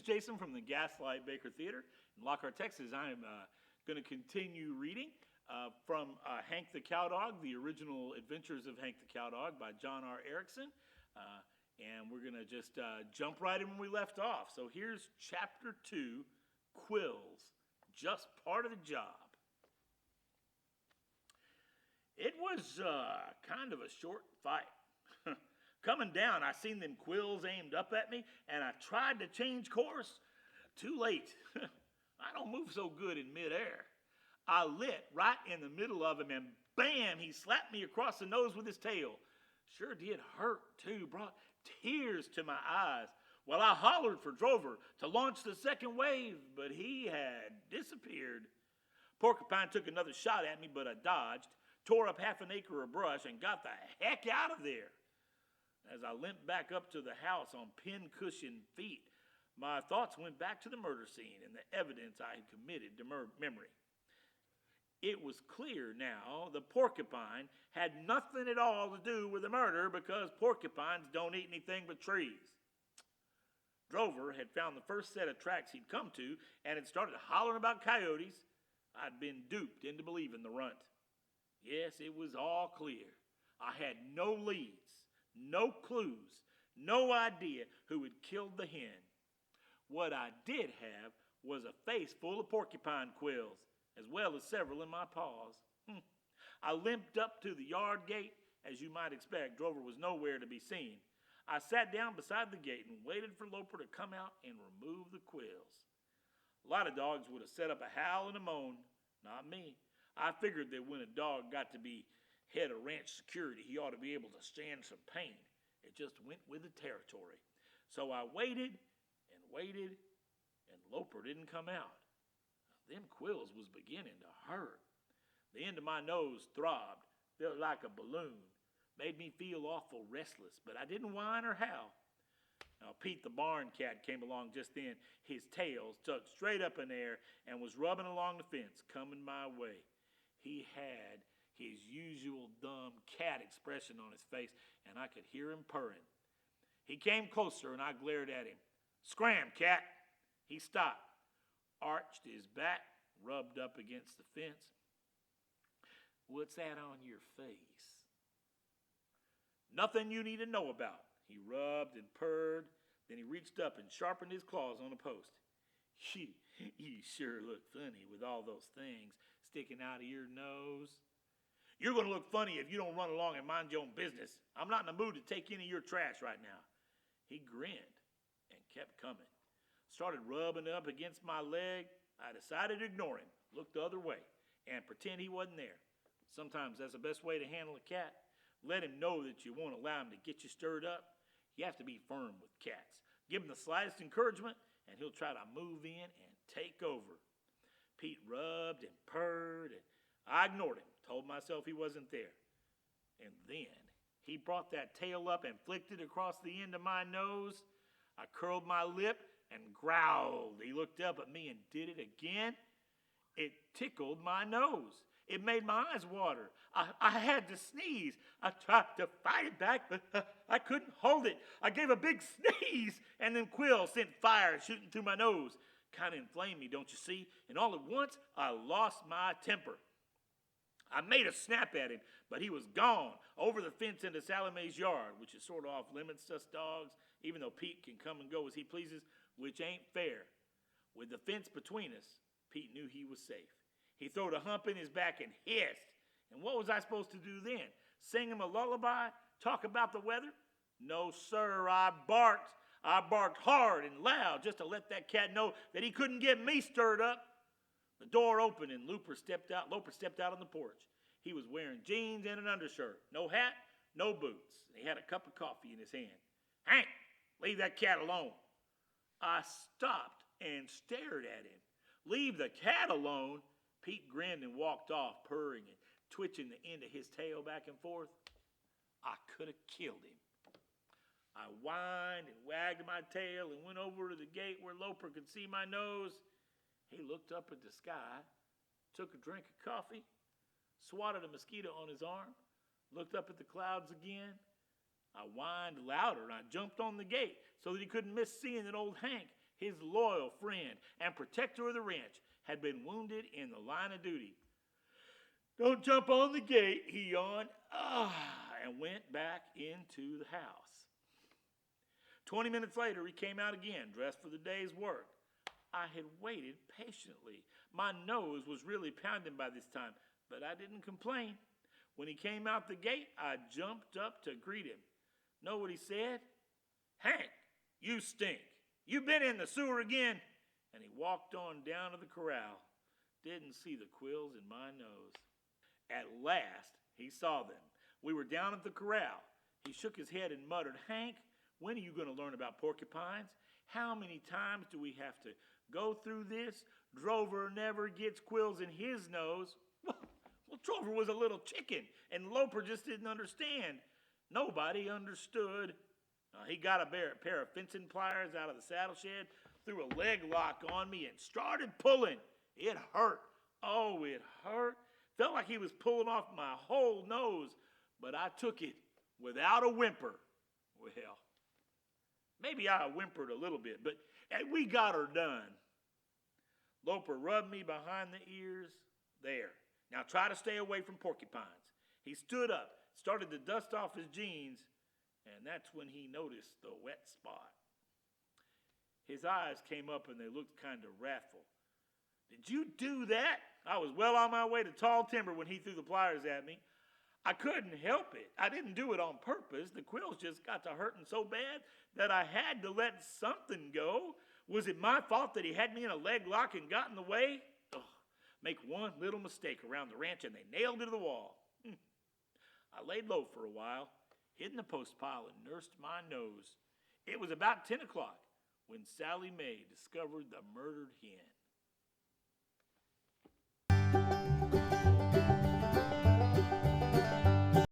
is Jason from the Gaslight Baker Theater in Lockhart, Texas. I'm going to continue reading from Hank the Cowdog, the original Adventures of Hank the Cowdog by John R. Erickson. And we're going to just jump right in when we left off. So here's Chapter 2, Quills, just part of the job. It was kind of a short fight. Coming down, I seen them quills aimed up at me, and I tried to change course. Too late. I don't move so good in midair. I lit right in the middle of him, and bam, he slapped me across the nose with his tail. Sure did hurt, too. Brought tears to my eyes. Well, I hollered for Drover to launch the second wave, but he had disappeared. Porcupine took another shot at me, but I dodged, tore up half an acre of brush, and got the heck out of there. As I limped back up to the house on pin-cushioned feet, my thoughts went back to the murder scene and the evidence I had committed to memory. It was clear now the porcupine had nothing at all to do with the murder because porcupines don't eat anything but trees. Drover had found the first set of tracks he'd come to and had started hollering about coyotes. I'd been duped into believing the runt. Yes, it was all clear. I had no leads. No clues, no idea who had killed the hen. What I did have was a face full of porcupine quills, as well as several in my paws. I limped up to the yard gate. As you might expect, Drover was nowhere to be seen. I sat down beside the gate and waited for Loper to come out and remove the quills. A lot of dogs would have set up a howl and a moan. Not me. I figured that when a dog got to be head of ranch security, he ought to be able to stand some pain. It just went with the territory. So I waited, and Loper didn't come out. Them quills was beginning to hurt. The end of my nose throbbed, felt like a balloon, made me feel awful restless, but I didn't whine or howl. Now, Pete the barn cat came along just then, his tail stuck straight up in the air and was rubbing along the fence, coming my way. He had his usual dumb cat expression on his face, and I could hear him purring. He came closer, and I glared at him. "Scram, cat!" He stopped, arched his back, rubbed up against the fence. "What's that on your face?" "Nothing you need to know about." He rubbed and purred, then he reached up and sharpened his claws on a post. You sure look funny with all those things sticking out of your nose." "You're going to look funny if you don't run along and mind your own business. I'm not in the mood to take any of your trash right now." He grinned and kept coming. Started rubbing up against my leg. I decided to ignore him, look the other way, and pretend he wasn't there. Sometimes that's the best way to handle a cat. Let him know that you won't allow him to get you stirred up. You have to be firm with cats. Give him the slightest encouragement, and he'll try to move in and take over. Pete rubbed and purred, and I ignored him, told myself he wasn't there. And then he brought that tail up and flicked it across the end of my nose. I curled my lip and growled. He looked up at me and did it again. It tickled my nose. It made my eyes water. I had to sneeze. I tried to fight it back, but I couldn't hold it. I gave a big sneeze, and then Quill sent fire shooting through my nose. Kind of inflamed me, don't you see? And all at once, I lost my temper. I made a snap at him, but he was gone, over the fence into Salome's yard, which is sort of off limits to us dogs, even though Pete can come and go as he pleases, which ain't fair. With the fence between us, Pete knew he was safe. He throwed a hump in his back and hissed. And what was I supposed to do then? Sing him a lullaby? Talk about the weather? No, sir, I barked. I barked hard and loud just to let that cat know that he couldn't get me stirred up. The door opened and Loper stepped out on the porch. He was wearing jeans and an undershirt. No hat, no boots. He had a cup of coffee in his hand. "Hank, leave that cat alone." I stopped and stared at him. "Leave the cat alone?" Pete grinned and walked off, purring and twitching the end of his tail back and forth. I could have killed him. I whined and wagged my tail and went over to the gate where Loper could see my nose. He looked up at the sky, took a drink of coffee, swatted a mosquito on his arm, looked up at the clouds again. I whined louder and I jumped on the gate so that he couldn't miss seeing that old Hank. his loyal friend and protector of the ranch, had been wounded in the line of duty. "Don't jump on the gate," he yawned, and went back into the house. 20 minutes later, he came out again, dressed for the day's work. I had waited patiently. My nose was really pounding by this time, but I didn't complain. When he came out the gate, I jumped up to greet him. Know what he said? "Hank, you stink. You been in the sewer again?" And he walked on down to the corral. Didn't see the quills in my nose. At last, he saw them. We were down at the corral. He shook his head and muttered, "Hank, when are you going to learn about porcupines? How many times do we have to go through this? Drover never gets quills in his nose." Well, Drover was a little chicken, and Loper just didn't understand. Nobody understood. He got a pair of fencing pliers out of the saddle shed, threw a leg lock on me, and started pulling. It hurt. Oh, it hurt. Felt like he was pulling off my whole nose, but I took it without a whimper. Well, maybe I whimpered a little bit, but we got her done. Loper rubbed me behind the ears. There. Now try to stay away from porcupines. He stood up, started to dust off his jeans, and that's when he noticed the wet spot. His eyes came up and they looked kind of wrathful. "Did you do that?" I was well on my way to tall timber when he threw the pliers at me. I couldn't help it. I didn't do it on purpose. The quills just got to hurting so bad that I had to let something go. Was it my fault that he had me in a leg lock and got in the way? Make one little mistake around the ranch and they nailed it to the wall. I laid low for a while, hid in the post pile, and nursed my nose. It was about 10 o'clock when Sally Mae discovered the murdered hen.